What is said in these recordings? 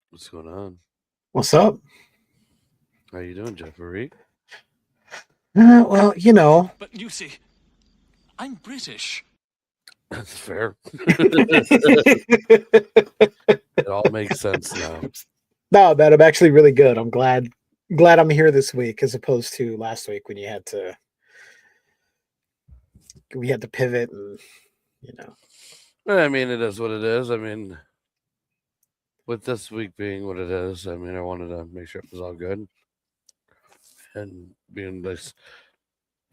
What's going on? What's up? How you doing, Jeffrey? Well, you know. But you see, I'm British. That's fair. It all makes sense now. No, man, I'm actually really good. I'm glad I'm here this week as opposed to last week when we had to pivot and you know. I mean, it is what it is. I mean, with this week being what it is, I mean, I wanted to make sure it was all good and being this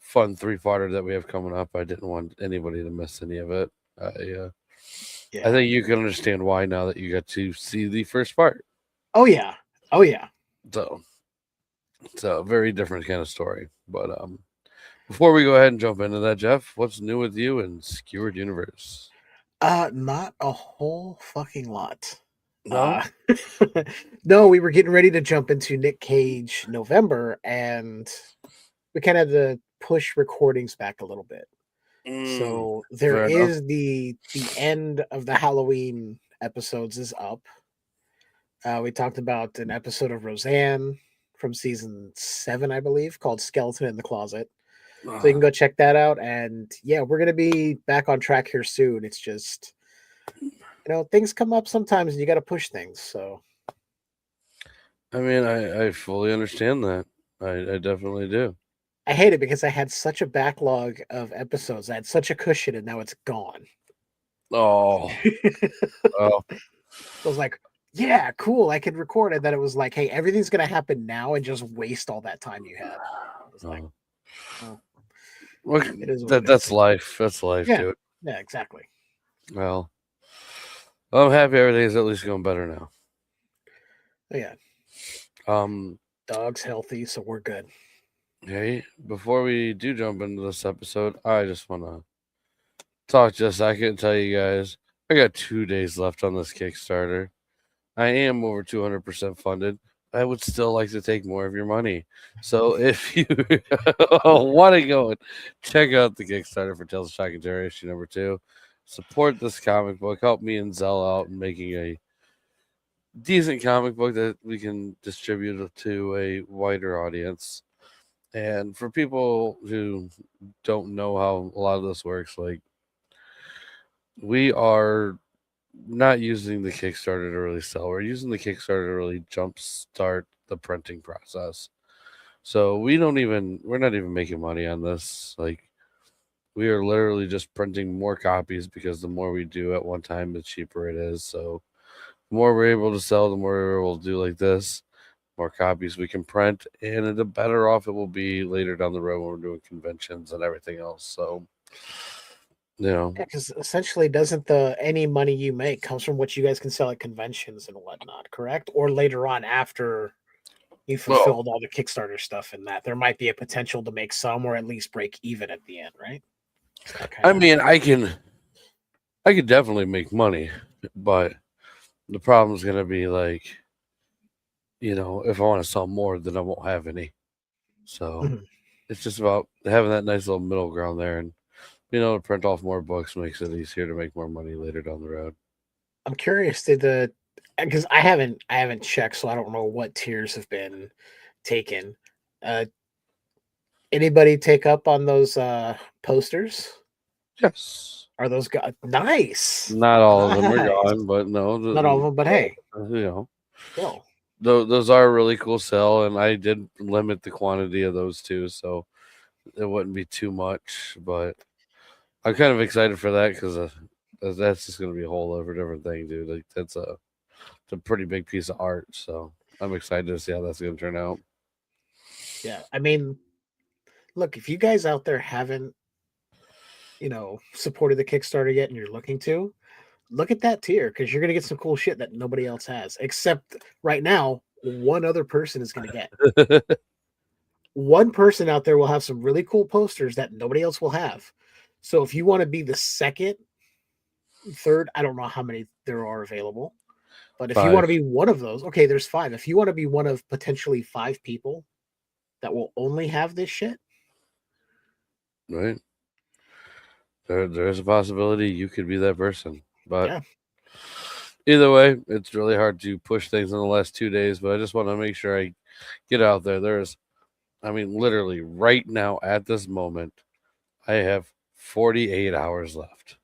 fun three-parter that we have coming up. I didn't want anybody to miss any of it. I Yeah. think you can understand why now that you got to see the first part. Oh yeah. Oh yeah. So it's a very different kind of story. But before we go ahead and jump into that, Jeff, what's new with you in Skewered Universe? Not a whole fucking lot. No. Uh no, we were getting ready to jump into Nick Cage November and we kind of had to push recordings back a little bit. So there Fair enough. is the end of the Halloween episodes is up. We talked about an episode of Roseanne from season 7, I believe, called Skeleton in the Closet. So you can go check that out. And yeah, we're gonna be back on track here soon. It's just things come up sometimes and you gotta push things. So I mean, I fully understand that. I definitely do. I hate it because I had such a backlog of episodes. I had such a cushion and now it's gone. Oh, well, I was like, yeah, cool, I can record it. Then it was like, hey, everything's gonna happen now and just waste all that time you had. I was like, oh. well, Well, it is what it that's is. life. That's life, Yeah, dude. yeah, exactly. Well, I'm happy everything's at least going better now. But yeah, Um, dog's healthy, so we're good. hey, before we do jump into this episode, I just want to talk just a second and tell you guys I got 2 days left on this Kickstarter. I am over 200% funded. I would still like to take more of your money. So if you want to go and check out the Kickstarter for Tales of Shock and Terror issue number 2, support this comic book, help me and Zell out in making a decent comic book that we can distribute to a wider audience. And for people who don't know how a lot of this works, like we are not using the Kickstarter to really sell. We're using the Kickstarter to really jumpstart the printing process. So we're not even making money on this. Like we are literally just printing more copies because the more we do at one time, the cheaper it is. So the more we're able to sell, the more we're able to do like this, more copies we can print, and the better off it will be later down the road when we're doing conventions and everything else. So, you know, Yeah, because essentially, doesn't the any money you make comes from what you guys can sell at conventions and whatnot, correct? Or later on after you well, fulfilled all the Kickstarter stuff and that there might be a potential to make some or at least break even at the end, right? Is that kind I of mean, I could definitely make money, but the problem is going to be like, if I want to sell more, then I won't have any. So Mhm. it's just about having that nice little middle ground there, and being able to print off more books makes it easier to make more money later down the road. I'm curious, did the because I haven't checked, so I don't know what tiers have been taken. Uh, Anybody take up on those posters? Yes. Are those guys nice? Not all of them are Nice. gone, but no, Not all of them, but hey, you know, still. those are a really cool sell, and I did limit the quantity of those too, so it wouldn't be too much. But I'm kind of excited for that because that's just going to be a whole other different thing, dude. Like it's a pretty big piece of art, so I'm excited to see how that's going to turn out. Yeah, I mean, look, if you guys out there haven't, supported the Kickstarter yet and you're looking to, look at that tier because you're gonna get some cool shit that nobody else has. Except right now, one other person is gonna get. One person out there will have some really cool posters that nobody else will have. So if you want to be the second, third, I don't know how many there are available, but if you want Five, to be one of those, okay, there's five. If you want to be one of potentially five people that will only have this shit, right? There's a possibility you could be that person, but yeah, Either way, it's really hard to push things in the last 2 days, but I just want to make sure I get out there. Literally right now at this moment, I have 48 hours left.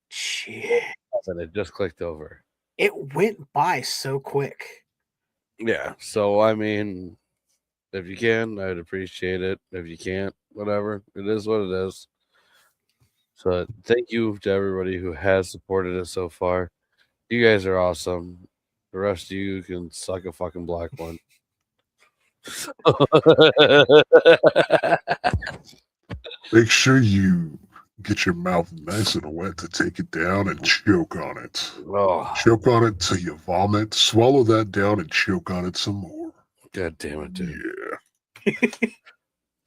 Shit. And it just clicked over. It went by so quick. Yeah. So, if you can, I'd appreciate it. If you can't, whatever. It is what it is. So, thank you to everybody who has supported us so far. You guys are awesome. The rest of you can suck a fucking black one. Make sure you get your mouth nice and wet to take it down and choke on it. Oh, Choke on it till you vomit. Swallow that down and choke on it some more. God damn it, dude. Yeah.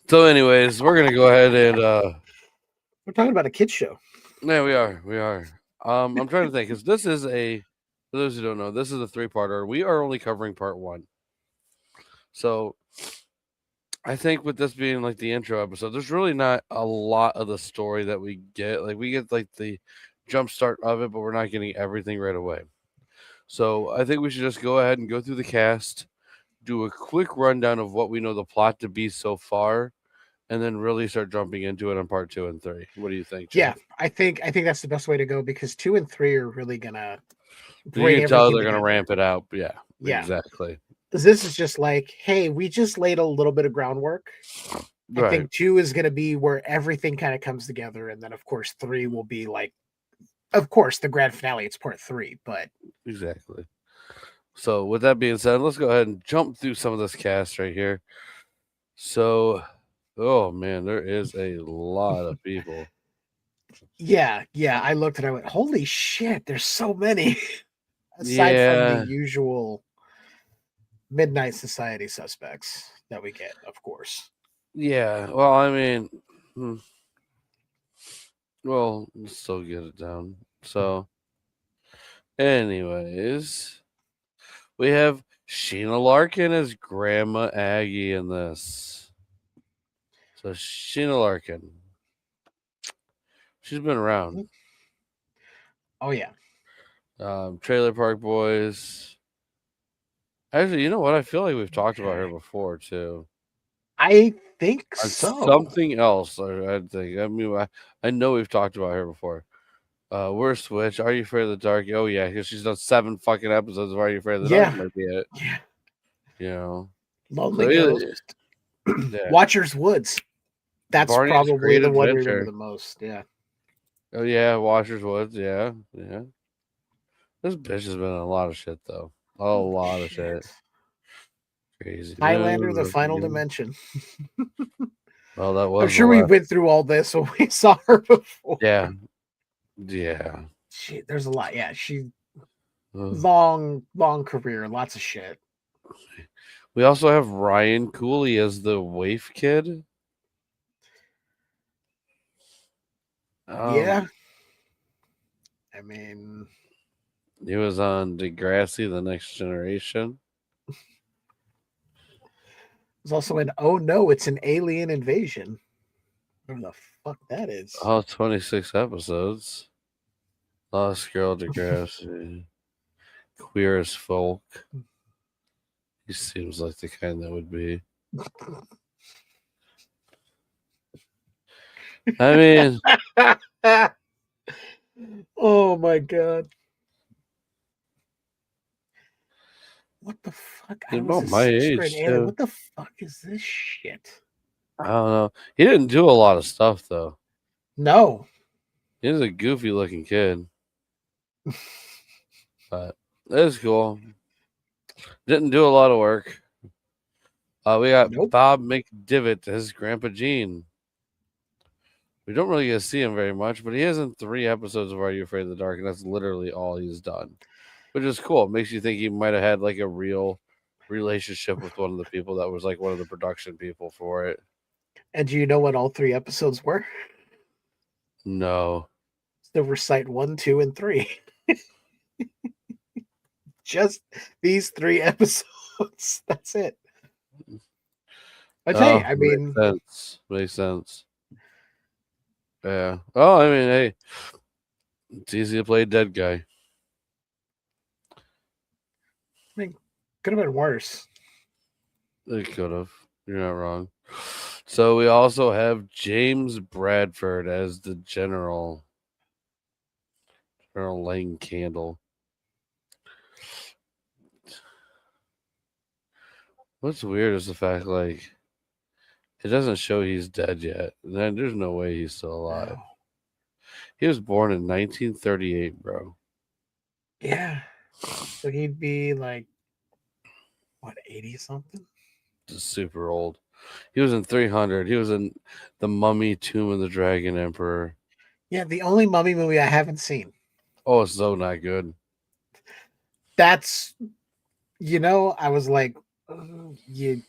So, anyways, we're gonna go ahead and We're talking about a kids show. yeah, we are. I'm trying to think because this is for those who don't know, this is a 3-parter. We are only covering part 1. So I think with this being like the intro episode, there's really not a lot of the story that we get. Like we get like the jump start of it, but we're not getting everything right away. So I think we should just go ahead and go through the cast, do a quick rundown of what we know the plot to be so far, and then really start jumping into it on part 2 and 3. What do you think, Jay? Yeah, I think that's the best way to go because 2 and 3 are really gonna You bring can tell everything they're going to together. ramp it out. Yeah, Yeah. exactly. This is just like, hey, we just laid a little bit of groundwork. I think 2 is going to be where everything kind of comes together, and then of course 3 will be like, of course, the grand finale. It's part 3, but Exactly. So with that being said, let's go ahead and jump through some of this cast right here. So, oh man, there is a lot of people. yeah, I looked and I went, holy shit, there's so many. Aside from the usual Midnight Society suspects that we get, of course. Yeah, well, well, let's still get it down. So, anyways, we have Sheena Larkin as Grandma Aggie in this. So, Sheena Larkin. She's been around. Oh, yeah. Trailer Park Boys. Actually, you know what? I feel like we've talked about her before, too. I think On so. something else, I think. I know we've talked about her before. We're Switch. Are You Afraid of the Dark? Oh, yeah, because she's done 7 fucking episodes of Are You Afraid of the Dark? Might be it. Yeah. You know. Lonely Ghost. Yeah. Watcher's Woods. That's Barney's probably Great the one we Adventure. remember the most. Yeah. Oh, yeah, Watcher's Woods. Yeah. This bitch has been in a lot of shit, though. A lot of shit. Crazy. Highlander, The Final Dimension. Well, that was. I'm sure we went through all this when we saw her before. Yeah. There's a lot. Yeah, she long career, lots of shit. We also have Ryan Cooley as the waif kid. Yeah. He was on Degrassi, The Next Generation. There's also an Oh No, It's an Alien Invasion. Whatever the fuck that is. Oh, 26 episodes. Lost Girl Degrassi. Queer as Folk. He seems like the kind that would be. Oh my god. What the fuck? He's about my age, too. What the fuck is this shit? I don't know. He didn't do a lot of stuff, though. No. He's a goofy looking kid. But it's cool. Didn't do a lot of work. We got Bob McDivitt as Grandpa Gene. We don't really get to see him very much, but he is in 3 episodes of Are You Afraid of the Dark, and that's literally all he's done. Which is cool. It makes you think he might have had like a real relationship with one of the people that was like one of the production people for it. And do you know what all 3 episodes were? No. Silver Sight 1, 2, and 3. Just these 3 episodes. That's it. Okay, makes sense. Yeah. Oh, hey, it's easy to play dead guy. mean, could have been worse. It could have. You're not wrong. So we also have James Bradford as the General Lane Candle. What's weird is the fact, like, it doesn't show he's dead yet. Then there's no way he's still alive. Wow. He was born in 1938, bro. Yeah. So he'd be like, what, 80 something? Just super old. He was in 300. He was in The Mummy, Tomb of the Dragon Emperor. Yeah, the only Mummy movie I haven't seen. Oh, it's so not good. That's, I was like, you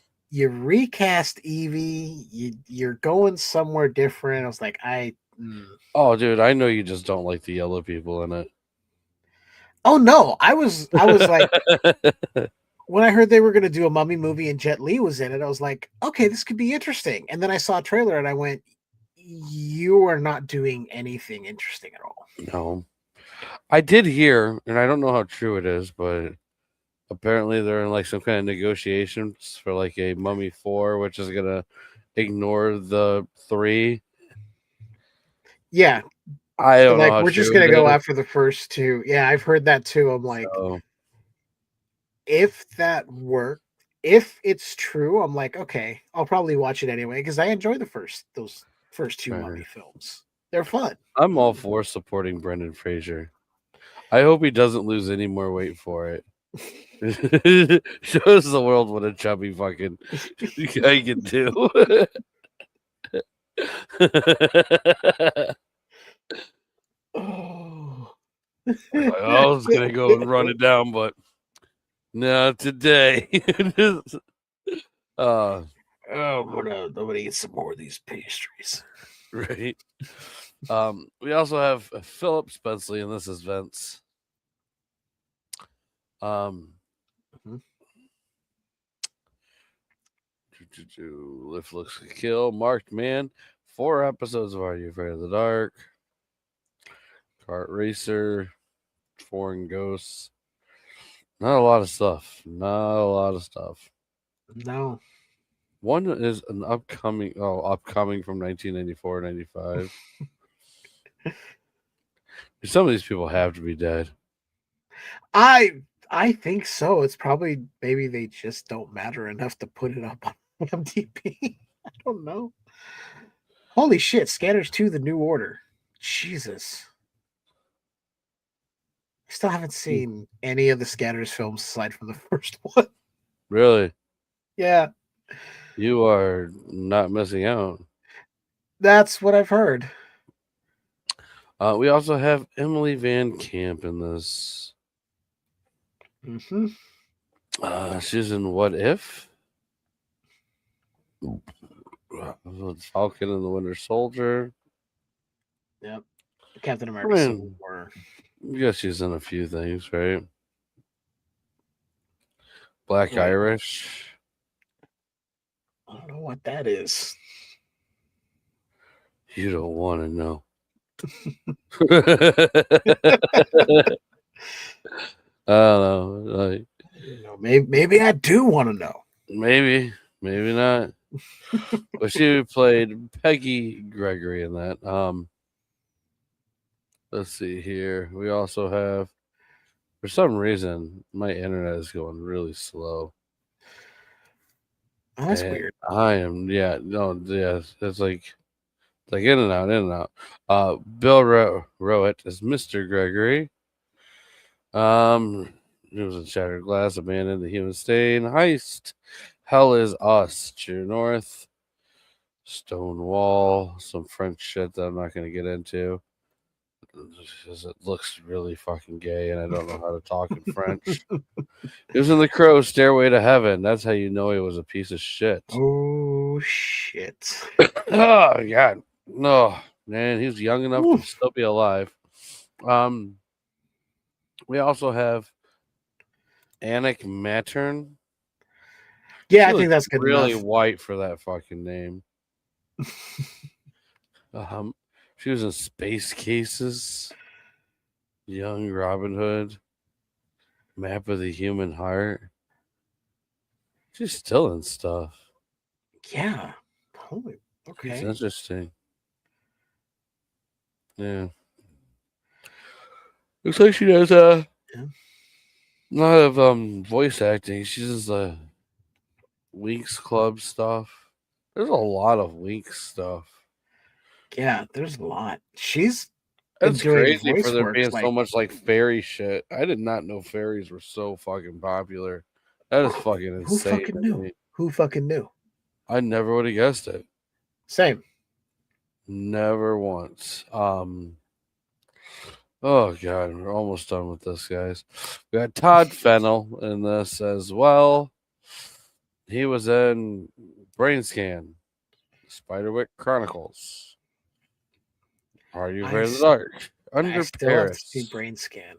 recast Evie, you're going somewhere different. I was like, Oh, dude, I know you just don't like the yellow people in it. Oh no, I was like, when I heard they were going to do a Mummy movie and Jet Li was in it, I was like, okay, this could be interesting. And then I saw a trailer and I went, you are not doing anything interesting at all. No. I did hear, and I don't know how true it is, but apparently they're in like some kind of negotiations for like a Mummy 4, which is gonna ignore the 3. Yeah. I So don't know like how we're just true gonna it go is. after the first two. Yeah, I've heard that too. I'm like, So, if that worked, if it's true, I'm like, okay, I'll probably watch it anyway because I enjoy those first two Mummy right. films. They're fun. I'm all for supporting Brendan Fraser. I hope he doesn't lose any more weight for it. Shows the world what a chubby fucking guy can do. Oh. I was gonna go and run it down, but not today. uh, I'm gonna eat some more of these pastries. right. We also have Philip Spenceley in this as Vince. Mhm. Lift Looks to Kill, Marked Man, 4 episodes of Are You Afraid of the Dark, Kart Racer, Foreign Ghosts. Not a lot of stuff. Not a lot of stuff. No. One is an upcoming from 1994, 95. Some of these people have to be dead. I think so. It's probably maybe they just don't matter enough to put it up on IMDb. I don't know. Holy shit, Scanners 2 The New Order. Jesus. I still haven't seen any of the Scanners films aside from the first one. Really? Yeah, You are not missing out. that's what I've heard. We also have Emily Van Camp in this. Mm-hmm. She's in What If? Falcon and the Winter Soldier. Yep. Captain I America Civil mean, War. I guess she's in a few things, right? Black Right. Irish. I don't know what that is. You don't want to know. I don't know. Like, Maybe I do want to know. maybe not. But she played Peggy Gregory in that. Let's see here. We also have, for some reason, my internet is going really slow. Oh, that's And weird. I am, it's like in and out, in and out. Bill Rowett is Mr. Gregory. It was a Shattered Glass, Abandoned, The Human Stain, Heist, Hell Is Us, True North, Stonewall, some French shit that I'm not going to get into because it looks really fucking gay and I don't know how to talk in French. He was in The Crow, Stairway to Heaven. That's how you know he was a piece of shit. Oh shit. Oh God, no, man, he's young enough to still be alive. We also have Anik Mattern. Yeah, She I think looks that's good really enough. white for that fucking name. She was in Space Cases, Young Robin Hood. Map of the Human Heart. She's still in stuff. Yeah. Holy. She's Okay. interesting. Yeah. Looks like she does a Yeah. lot of voice acting. She does Winx Club stuff. There's a lot of Winx stuff. Yeah. There's a lot. She's been That's doing crazy for voice there works being so like much like fairy shit. I did not know fairies were so fucking popular. That is fucking who insane fucking to knew? me. Who fucking knew? I never would have guessed it. Same. Never once. Oh god, we're almost done with this, guys. We got Todd Fennell in this as well. He was in Brain Scan, Spiderwick Chronicles. Are You Afraid of the Dark? I Under still have to see Paris. Brain Scan.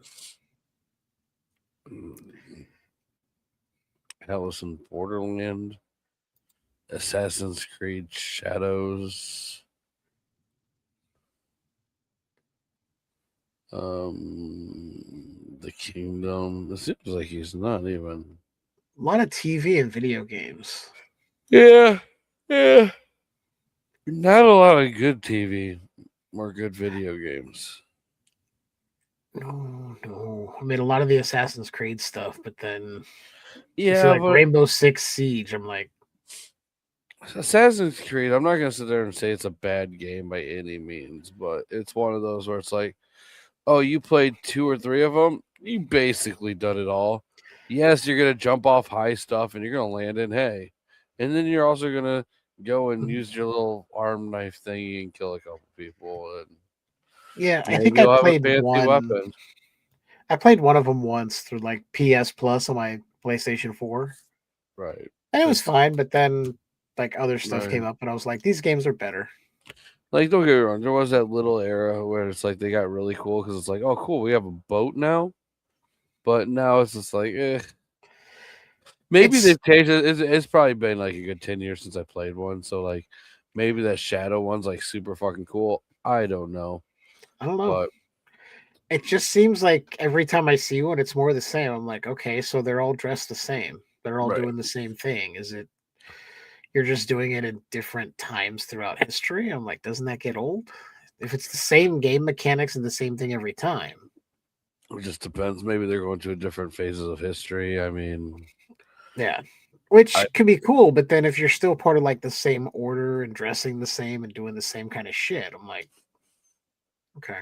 Alice in Borderland. Assassin's Creed Shadows. The Kingdom. It seems like he's not even. A lot of TV and video games. Yeah, yeah. Not a lot of good TV or good video games. No. I mean, a lot of the Assassin's Creed stuff, but then you see Yeah, like but Rainbow Six Siege. I'm like, Assassin's Creed, I'm not gonna sit there and say it's a bad game by any means, but it's one of those where it's like, oh, you played 2 or 3 of them, you basically done it all. Yes, you're gonna jump off high stuff and you're gonna land in hay, and then you're also gonna go and use your little arm knife thingy and kill a couple people, and yeah, I maybe think I you'll have a played fancy one. weapon. I played one of them once through like PS Plus on my PlayStation 4. Right. And it was It's fine, but then like other stuff right. came up and I was like, these games are better. Like, don't get me wrong, there was that little era where it's like they got really cool because it's like, oh, cool, we have a boat now. But now it's just like, maybe It's they've changed it. It's probably been like a good 10 years since I played one. So, like, maybe that Shadow one's like super fucking cool. I don't know. I don't know. But It just seems like every time I see one, it's more the same. I'm like, okay, so they're all dressed the same. They're all right. doing the same thing. Is it you're just doing it in different times throughout history? I'm like, doesn't that get old? If it's the same game mechanics and the same thing every time. It just depends. Maybe they're going to different phases of history. I mean, Yeah. Which I could be cool, but then if you're still part of like the same order and dressing the same and doing the same kind of shit, I'm like, okay.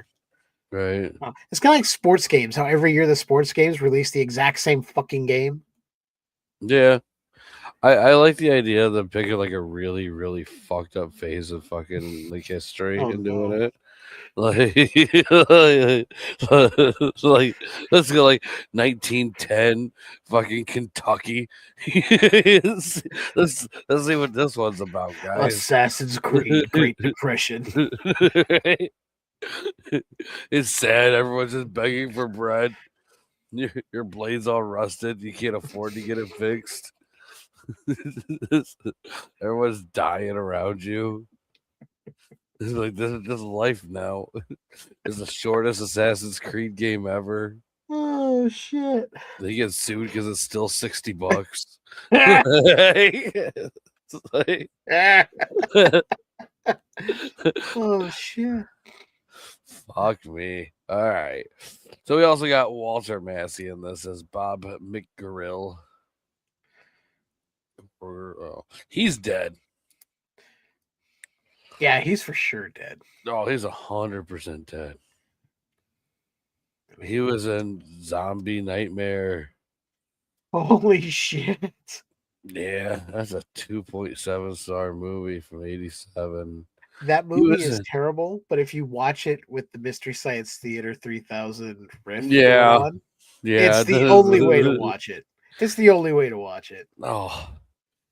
right. It's kind of like sports games. How every year the sports games release the exact same fucking game. Yeah. I like the idea of them picking like a really, really fucked up phase of fucking like history Oh and doing no. it. Like, like let's go like 1910 fucking Kentucky. let's see what this one's about, guys. Assassin's Creed, Great Depression. It's sad. Everyone's just begging for bread. Your blade's all rusted. You can't afford to get it fixed. Everyone's dying around you. It's like this is life now. It's the shortest Assassin's Creed game ever. Oh shit. They get sued because it's still $60. It's like- Oh shit. Fuck me. All right. So we also got Walter Massey in this as Bob McGrill. He's dead. Yeah, he's for sure dead. Oh, he's 100% dead. He was in Zombie Nightmare. Holy shit. Yeah, that's a 2.7 star movie from 87. That He movie was is in- terrible, but if you watch it with the Mystery Science Theater 3000 riff Yeah. going on, Yeah. it's the only way to watch it. It's the only way to watch it. Oh,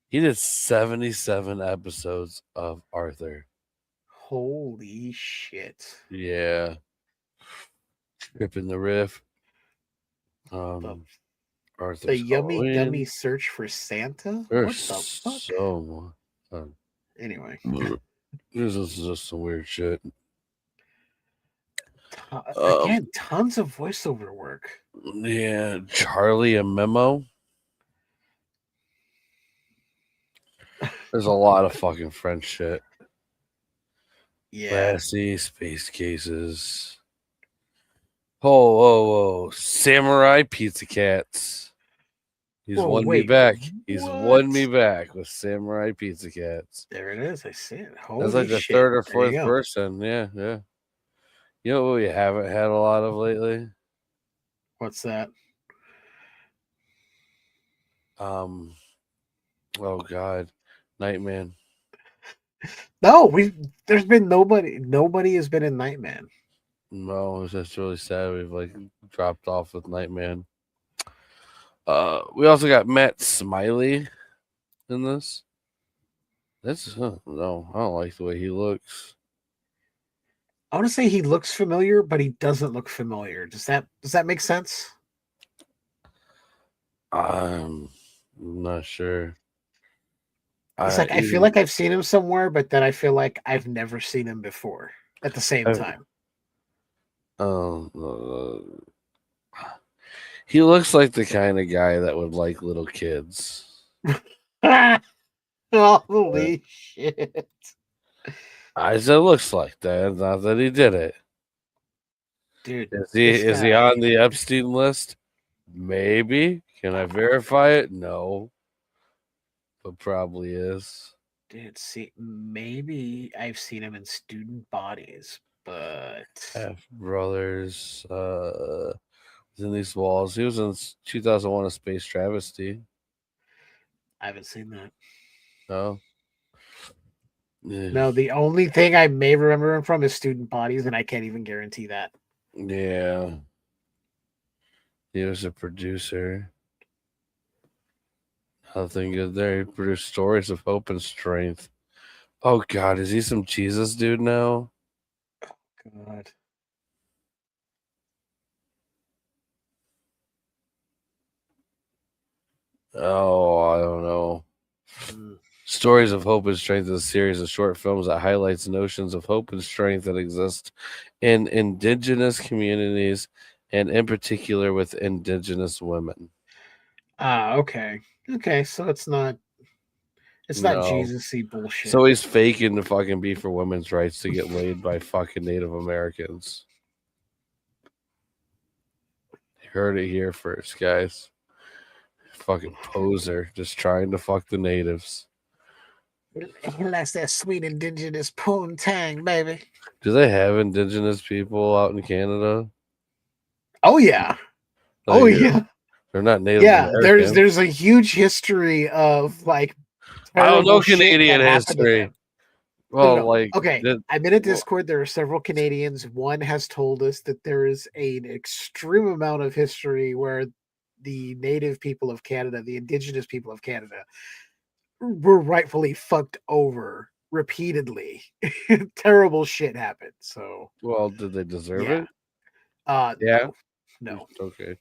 he did 77 episodes of Arthur. Holy shit. Yeah. Tripping the riff. Arthur's The Yummy Halloween. Gummy Search for Santa? There's What the fuck? so much. Anyway. This is just some weird shit. Again, tons of voiceover work. Yeah, Charlie and Memo. There's a lot of fucking French shit. Yeah. Lassie, Space Cases. Whoa, whoa, whoa. Samurai Pizza Cats. He's Whoa, won me wait, back. He's what? won me back with Samurai Pizza Cats. There it is. I see it. Holy That's like the shit. third or There you fourth go. person. Yeah, yeah. You know what we haven't had a lot of lately? What's that? Oh God, Nightman. No, there's been nobody has been in Nightman. No, it's just really sad. We've like dropped off with Nightman. We also got Matt Smiley in this. No, I don't like the way he looks. I want to say he looks familiar, but he doesn't look familiar. Does that make sense? I'm not sure. It's like I feel like I've seen him somewhere, but then I feel like I've never seen him before at the same time. He looks like the kind of guy that would like little kids. Holy shit. I said looks like that, not that he did it. Dude, Is he on the Epstein list? Maybe. Can I verify it? No. But probably is. Dude, see, maybe I've seen him in Student Bodies, but Half Brothers. Was in These Walls. He was in 2001: A Space Travesty. I haven't seen that. No. No, the only thing I may remember him from is Student Bodies, and I can't even guarantee that. Yeah. He was a producer. Nothing good there. He produced Stories of Hope and Strength. Oh God, is he some Jesus dude now? God. Oh, I don't know. Stories of Hope and Strength is a series of short films that highlights notions of hope and strength that exist in indigenous communities and in particular with indigenous women. Okay. Okay, so it's not No. Jesus-y bullshit. So he's faking to fucking be for women's rights to get laid by fucking Native Americans. You heard it here first, guys. Fucking poser, just trying to fuck the natives. He likes that sweet indigenous poontang, baby. Do they have indigenous people out in Canada? Oh yeah. Like, Oh yeah. They're not Native Yeah, American. there's a huge history of like I don't know terrible shit Canadian that happened to history. them. Well, No. like Okay, I'm in a Discord. There are several Canadians. One has told us that there is an extreme amount of history where the native people of Canada, the indigenous people of Canada, were rightfully fucked over repeatedly. Terrible shit happened. So, well, did they deserve yeah. it? Yeah. No. Okay.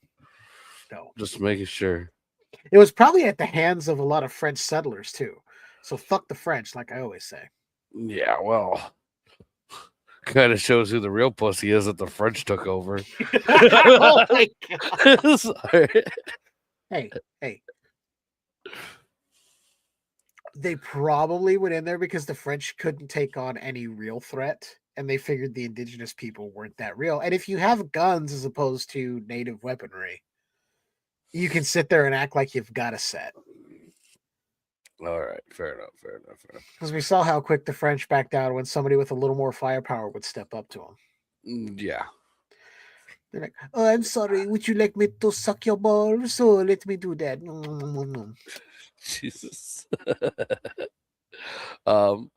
No. Just making sure. It was probably at the hands of a lot of French settlers too. So fuck the French, like I always say. Yeah, well, kind of shows who the real pussy is that the French took over. Oh my God. Sorry. Hey. They probably went in there because the French couldn't take on any real threat, and they figured the indigenous people weren't that real. And if you have guns as opposed to native weaponry, you can sit there and act like you've got a set. All right, fair enough. Because we saw how quick the French backed down when somebody with a little more firepower would step up to them. Yeah. They're like, "Oh, I'm sorry. Would you like me to suck your balls? So let me do that." Jesus. So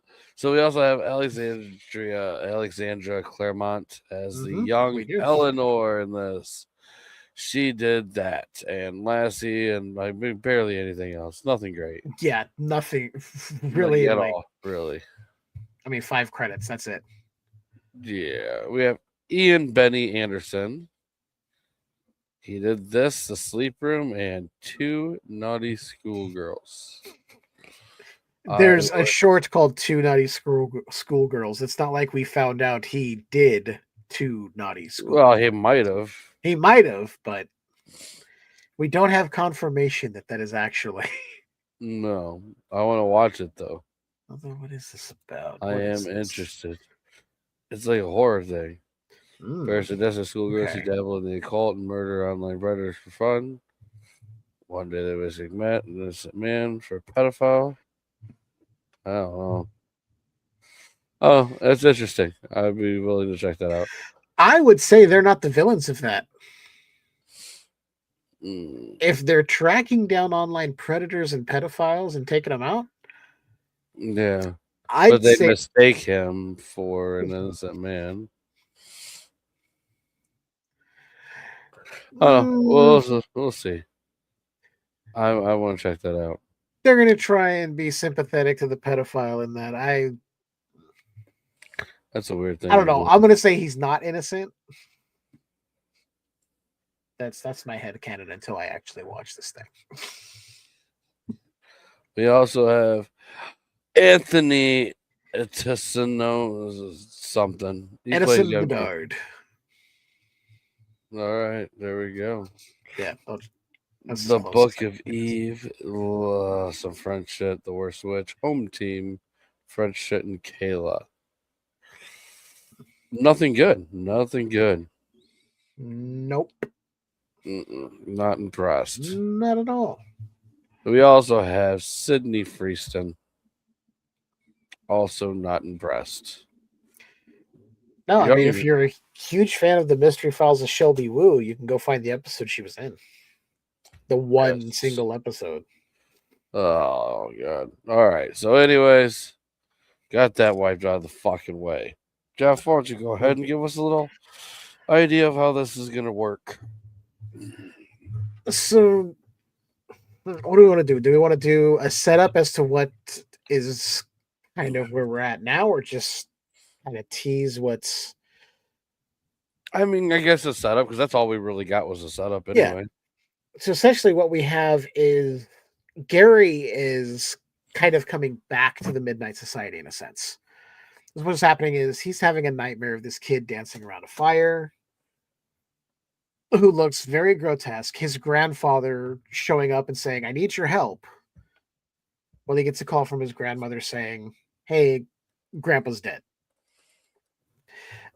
we also have Alexandra Claremont as the young Eleanor in this. She did that, and Lassie, and I mean, barely anything else. Nothing great. Yeah, nothing really at like, all. Really. I mean, 5 credits. That's it. Yeah, we have Ian Benny Anderson. He did this, The Sleep Room, and 2 Naughty Schoolgirls. There's a short called 2 Naughty Schoolgirls. It's not like we found out he did to naughty school. Well, he might have. He might have, but we don't have confirmation that is actually. No, I want to watch it though. Although, what is this about? I What is am this? interested. It's like a horror thing. Mm, Paris sadistic schoolgirls who okay. dabble in the occult and murder online predators for fun. One day they basically met an innocent man for a pedophile. I don't know. Oh, that's interesting. I'd be willing to check that out. I would say they're not the villains of that. Mm, If they're tracking down online predators and pedophiles and taking them out, yeah, I'd but they say mistake him for an innocent man. Oh, we'll see. I want to check that out. they're going to try and be sympathetic to the pedophile in that. That's a weird thing. I don't to know. do. I'm going to say he's not innocent. That's my headcanon until I actually watch this thing. We also have Anthony Tessino something. He plays Edison young. Bedard. All right, there we go. Yeah. That's The as close Book as I of can get. Eve, some French shit. The Worst Witch, Home Team, French shit, and Kayla. Nothing good. Nothing good. Nope. Not impressed. Not at all. We also have Sydney Freeston. Also not impressed. No, I mean, Young- if you're a huge fan of the Mystery Files of Shelby Woo, you can go find the episode she was in. The one Yes. single episode. Oh god. All right. So, anyways, got that wiped out of the fucking way. Jeff, why don't you go ahead and give us a little idea of how this is gonna work? So, what do we want to do? Do we want to do a setup as to what is kind of where we're at now, or just kind of tease what's. I mean, I guess a setup because that's all we really got was a setup Yeah. anyway. So, essentially, what we have is Gary is kind of coming back to the Midnight Society in a sense. What's happening is he's having a nightmare of this kid dancing around a fire who looks very grotesque. His grandfather showing up and saying, "I need your help." Well, he gets a call from his grandmother saying, "Hey, Grandpa's dead."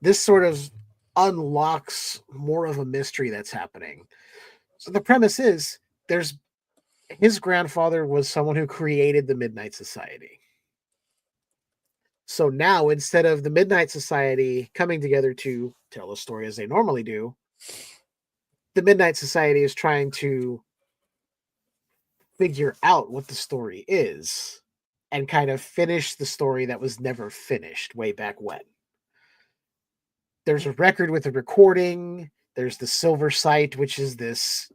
This sort of unlocks more of a mystery that's happening. So the premise is his grandfather was someone who created the Midnight Society. So now, instead of the Midnight Society coming together to tell a story as they normally do, the Midnight Society is trying to figure out what the story is and kind of finish the story that was never finished way back when. There's a record with a recording. There's the Silver Sight, which is this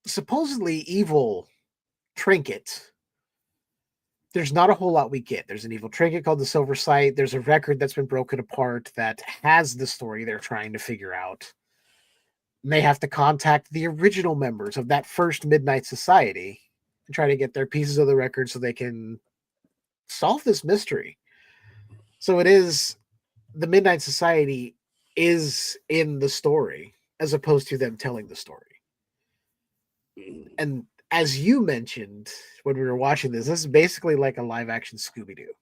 supposedly evil trinket. There's not a whole lot we get. There's an evil trinket called the Silver Sight. There's a record that's been broken apart that has the story they're trying to figure out. And they have to contact the original members of that first Midnight Society and try to get their pieces of the record so they can solve this mystery. So it is the Midnight Society is in the story as opposed to them telling the story. And as you mentioned when we were watching this is basically like a live action Scooby-Doo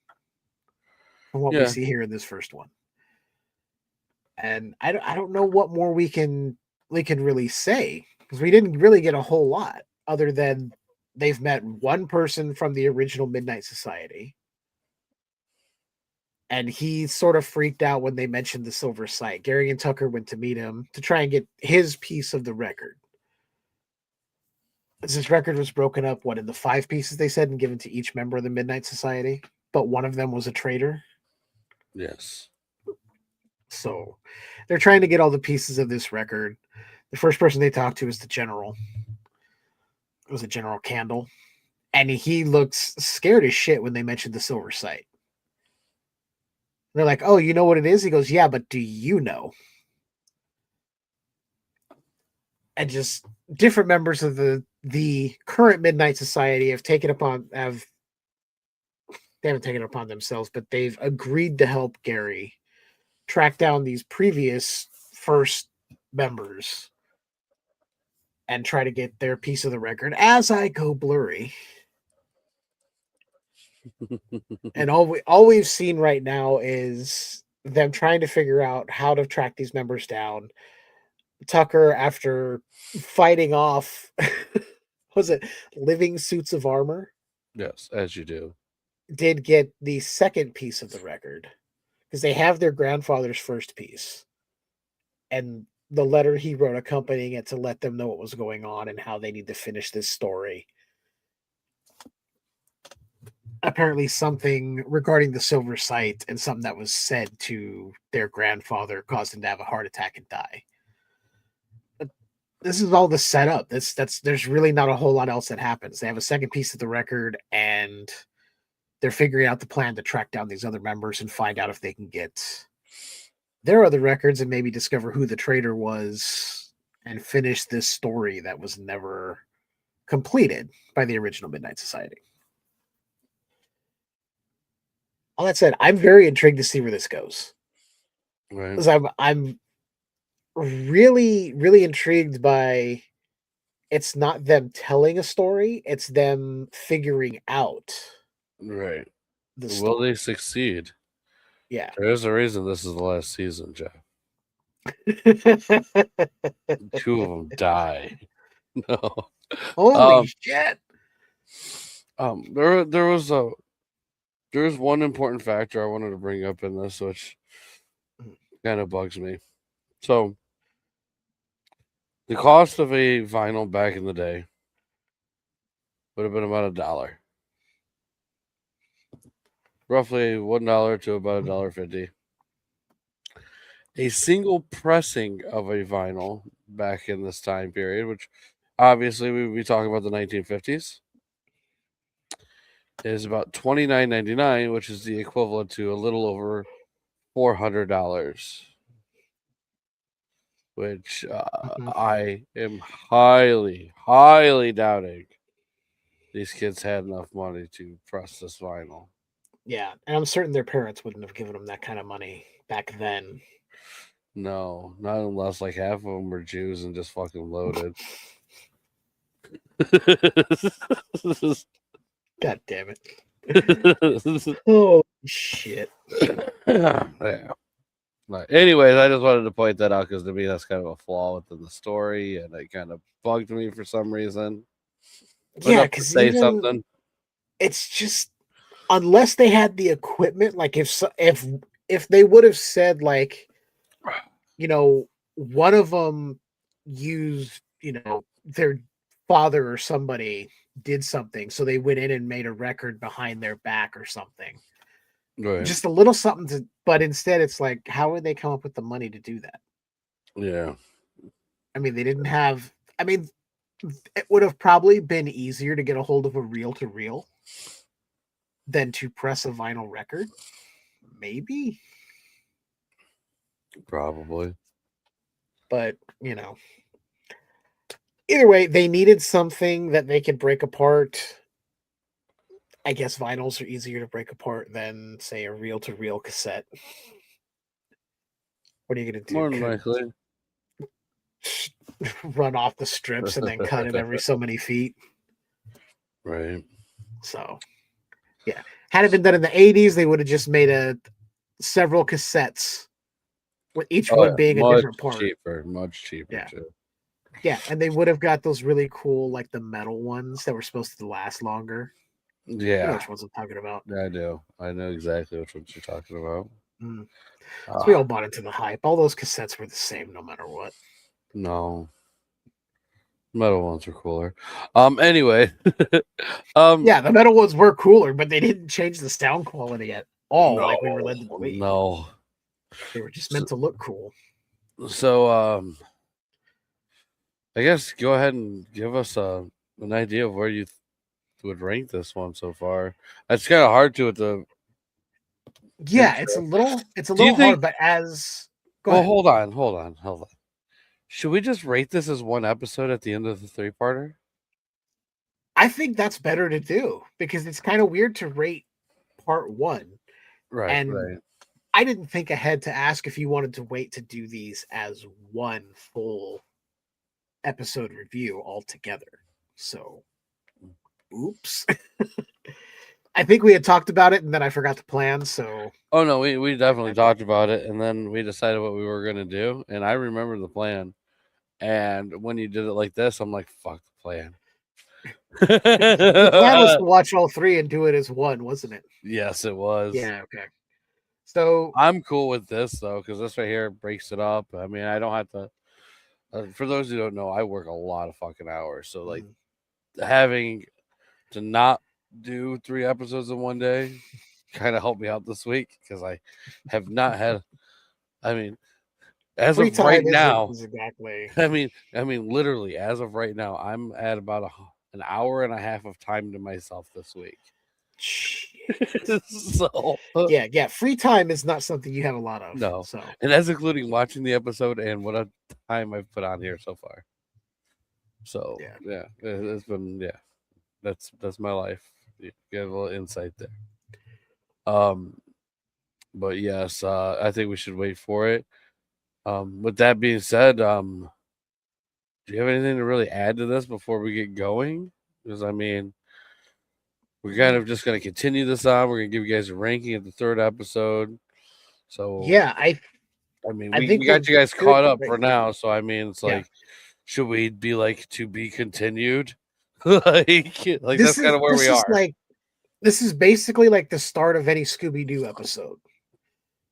from what we see here in this first one. And I don't know what more we can really say because we didn't really get a whole lot other than they've met one person from the original Midnight Society. And he sort of freaked out when they mentioned the Silver Sight. Gary and Tucker went to meet him to try and get his piece of the record. This record was broken up, into 5 pieces they said, and given to each member of the Midnight Society. But one of them was a traitor. Yes. So they're trying to get all the pieces of this record. The first person they talked to is the general. It was a General Candle. And he looks scared as shit when they mentioned the Silver Sight. They're like, "Oh, you know what it is?" He goes, "Yeah, but do you know?" And just different members of the current Midnight Society have taken upon they haven't taken it upon themselves, but they've agreed to help Gary track down these previous first members and try to get their piece of the record as I go blurry. And all we've seen right now is them trying to figure out how to track these members down. Tucker, after fighting off, was it living suits of armor, Yes, as you do. did get the second piece of the record because they have their grandfather's first piece and the letter he wrote accompanying it to let them know what was going on and how they need to finish this story. Apparently something regarding the silver sight and something that was said to their grandfather caused him to have a heart attack and die. But this is all the setup. There's really not a whole lot else that happens. They have a second piece of the record and they're figuring out the plan to track down these other members and find out if they can get their other records and maybe discover who the traitor was and finish this story that was never completed by the original Midnight Society. All that said, I'm very intrigued to see where this goes. Right. Because I'm really, really intrigued by it's not them telling a story, it's them figuring out Right. the Will story. they succeed? Yeah. There's a reason this is the last season, Jeff. 2 of them die. No. Holy shit. There's one important factor I wanted to bring up in this, which kind of bugs me. So, the cost of a vinyl back in the day would have been about $1. Roughly $1 to about $1.50. A single pressing of a vinyl back in this time period, which obviously we would be talking about the 1950s, is about $29.99, which is the equivalent to a little over $400, which I am highly, highly doubting these kids had enough money to press this vinyl. Yeah, and I'm certain their parents wouldn't have given them that kind of money back then. No, not unless like half of them were Jews and just fucking loaded. God damn it. Oh shit. Yeah. But anyways, I just wanted to point that out because to me that's kind of a flaw within the story, and it kind of bugged me for some reason. Yeah, Enough to because say something. It's just unless they had the equipment, like if they would have said like, you know, one of them used, you know, their father or somebody did something, so they went in and made a record behind their back or something. Right. Just a little something to, but instead it's like, how would they come up with the money to do that? Yeah. I mean, they didn't have, I mean, it would have probably been easier to get a hold of a reel-to-reel than to press a vinyl record. Maybe. Probably. But, you know, either way, they needed something that they could break apart. I guess vinyls are easier to break apart than, say, a reel-to-reel cassette. What are you going to do? More than likely. Run off the strips and then cut it every so many feet. Right. So, yeah. Had it been done in the 80s, they would have just made several cassettes with each one being a different part. Much cheaper Yeah. too. Yeah, and they would have got those really cool, like the metal ones that were supposed to last longer. Yeah. You know which ones I'm talking about. I do. I know exactly which ones you're talking about. So we all bought into the hype. All those cassettes were the same no matter what. No. Metal ones were cooler. Anyway. Yeah, the metal ones were cooler, but they didn't change the sound quality at all, like we were led to believe. No. They were just meant to look cool. So I guess go ahead and give us an idea of where you would rank this one so far. It's kind of hard to with the. Yeah, it's a little think- hard, but as go Well, ahead. hold on. Should we just rate this as one episode at the end of the 3-parter? I think that's better to do because it's kind of weird to rate part 1. Right, And right. I didn't think ahead to ask if you wanted to wait to do these as one full episode review altogether. So, oops. I think we had talked about it and then I forgot to plan. So, Oh no, we definitely talked about it, and then we decided what we were gonna do, and I remember the plan. And when you did it like this, I'm like, fuck the plan. the plan was to watch all three and do it as one, wasn't it? Yes, it was. Yeah. Okay. So I'm cool with this though, because this right here breaks it up. I mean, I don't have to. For those who don't know, I work a lot of fucking hours, so like having to not do 3 episodes in one day kind of helped me out this week because I have not had. I mean, as free of right time now, is exactly. I mean, literally, as of right now, I'm at about an hour and a half of time to myself this week. So yeah, free time is not something you have a lot of. no, So and that's including watching the episode and what a time I've put on here so far. So yeah, it's been that's my life. You get a little insight there. But yes, I think we should wait for it. With that being said, do you have anything to really add to this before we get going? Because I mean, we're kind of just going to continue this on. We're going to give you guys a ranking of the 3rd episode. So yeah, I mean, we think got you guys caught up right for now. So I mean, it's like, should we be like to be continued? like that's kind of where we are. This is basically like the start of any Scooby-Doo episode.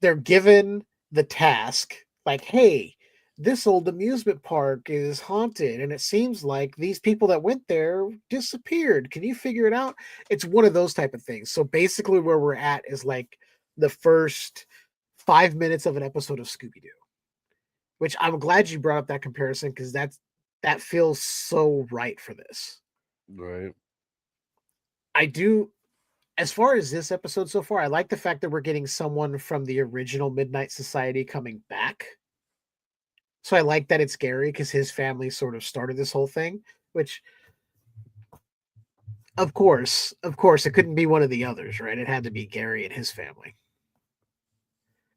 They're given the task, like, hey, this old amusement park is haunted, and it seems like these people that went there disappeared. Can you figure it out? It's one of those type of things. So basically, where we're at is like the first 5 minutes of an episode of Scooby-Doo. Which I'm glad you brought up that comparison because that feels so right for this. Right. I do. As far as this episode so far, I like the fact that we're getting someone from the original Midnight Society coming back. So I like that it's Gary because his family sort of started this whole thing, which of course, it couldn't be one of the others, right? It had to be Gary and his family.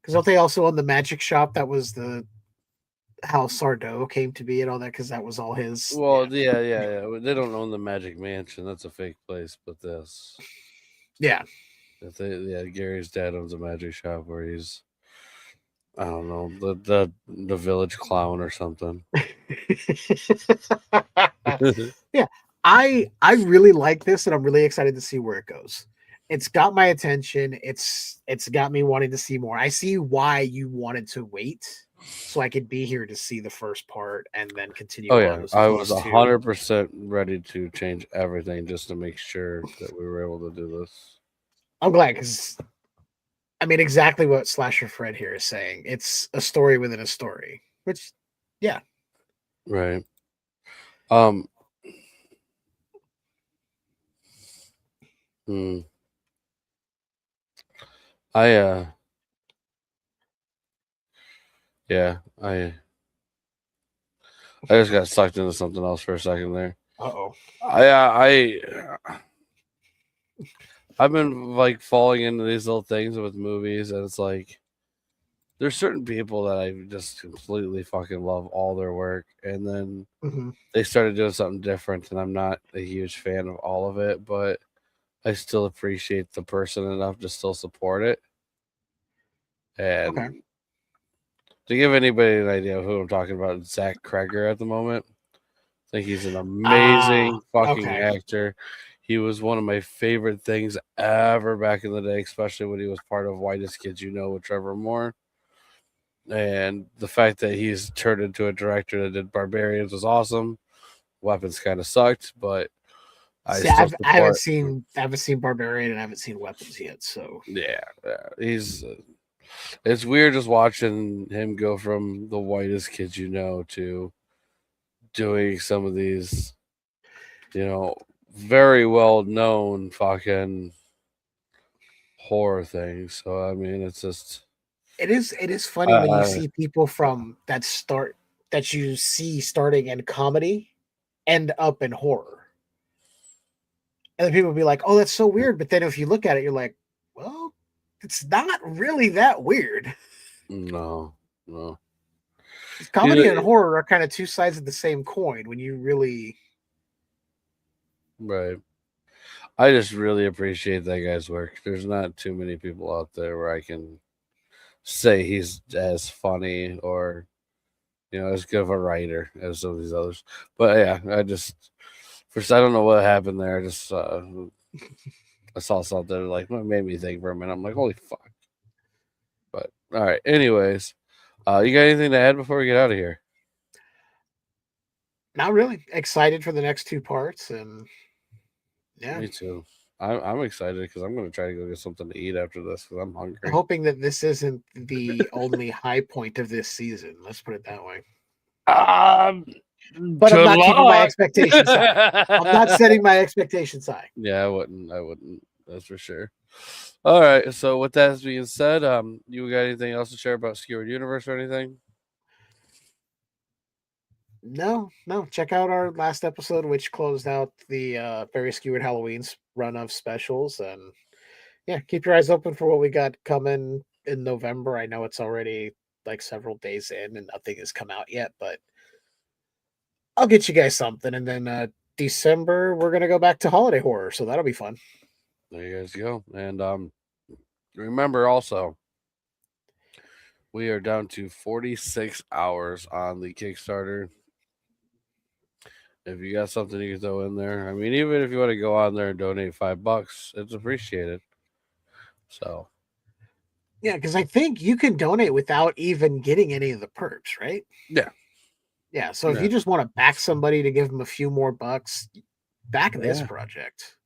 Because don't they also own the magic shop that was the how Sardo came to be and all that? Because that was all his. Well, yeah. They don't own the Magic Mansion. That's a fake place. But this, yeah. Gary's dad owns a magic shop where he's, I don't know, the village clown or something. Yeah, I really like this, and I'm really excited to see where it goes. It's got my attention. It's got me wanting to see more. I see why you wanted to wait, so I could be here to see the first part and then continue. Oh yeah, I was 100% ready to change everything just to make sure that we were able to do this. I'm glad because, I mean, exactly what Slasher Fred here is saying. It's a story within a story, which, yeah, right. Yeah, I just got sucked into something else for a second there. I've been like falling into these little things with movies, and it's like there's certain people that I just completely fucking love all their work, and then they started doing something different, and I'm not a huge fan of all of it, but I still appreciate the person enough to still support it. And to give anybody an idea of who I'm talking about, Zach Kreger at the moment. I think he's an amazing fucking actor. He was one of my favorite things ever back in the day, especially when he was part of Whitest Kids You Know with Trevor Moore. And the fact that he's turned into a director that did Barbarians was awesome. Weapons kind of sucked, but I haven't seen Barbarian and I haven't seen Weapons yet. So yeah, he's. It's weird just watching him go from the Whitest Kids You Know to doing some of these, very well known fucking horror things. So I mean, it's just it is funny when you see people from that you see starting in comedy end up in horror. And then people will be like, "Oh, that's so weird." But then if you look at it, you're like, "Well, It's not really that weird. No. Comedy Yeah. and horror are kind of two sides of the same coin when you really. Right. I just really appreciate that guy's work. There's not too many people out there where I can say he's as funny or as good of a writer as some of these others. But yeah, I don't know what happened there. I just I saw something like what made me think for a minute. I'm like, holy fuck. But all right. Anyways, you got anything to add before we get out of here? Not really. Excited for the next two parts, and yeah. Me too. I'm excited because I'm going to try to go get something to eat after this because I'm hungry. Hoping that this isn't the only high point of this season. Let's put it that way. But I'm not keeping my expectations high. I'm not setting my expectations high. Yeah, I wouldn't. That's for sure. All right. So with that being said, you got anything else to share about Skewered Universe or anything? No. Check out our last episode, which closed out the Very Skewered Halloween's run of specials. And yeah, keep your eyes open for what we got coming in November. I know it's already like several days in and nothing has come out yet, but I'll get you guys something. And then December, we're going to go back to holiday horror. So that'll be fun. There you guys go. And remember also, we are down to 46 hours on the Kickstarter. If you got something you can throw in there, I mean, even if you want to go on there and donate $5, it's appreciated. So, yeah, because I think you can donate without even getting any of the perks, right? Yeah. So if you just want to back somebody to give them a few more bucks, back this project.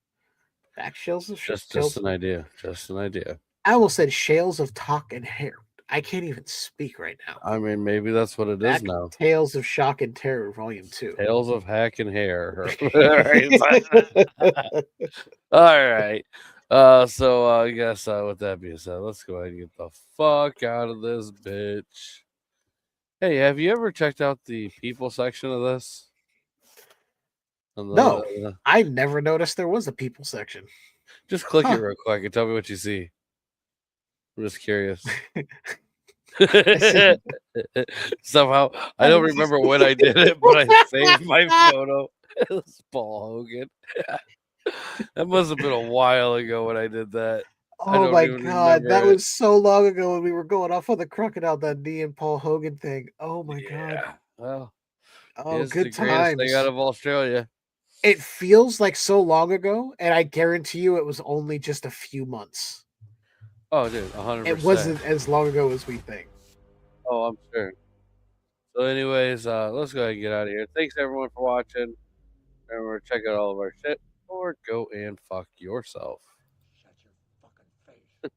Back Shales of just an idea. Just an idea. I almost said Shales of Talk and Hair. I can't even speak right now. I mean, maybe that's what it is now. Tales of Shock and Terror, Volume 2. Tales of Hack and Hair. All right. So I guess with that being said, let's go ahead and get the fuck out of this bitch. Hey, have you ever checked out the people section of this? No, I never noticed there was a people section. Just click it real quick and tell me what you see. I'm just curious. Somehow, I don't remember when I did it, but I saved my photo. It was Paul Hogan. That must have been a while ago when I did that. Oh my god, that was so long ago when we were going off on the Crocodile Dundee and Paul Hogan thing. Oh my god. Well, good the times. Thing out of Australia. It feels like so long ago, and I guarantee you it was only just a few months. Oh, dude, 100%. It wasn't as long ago as we think. Oh, I'm sure. So, anyways, let's go ahead and get out of here. Thanks, everyone, for watching. Remember, check out all of our shit, or go and fuck yourself. Shut your fucking face.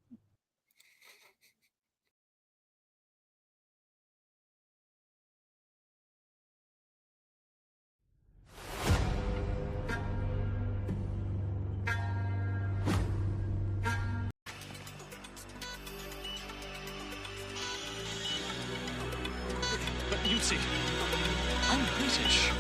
But you see, I'm British.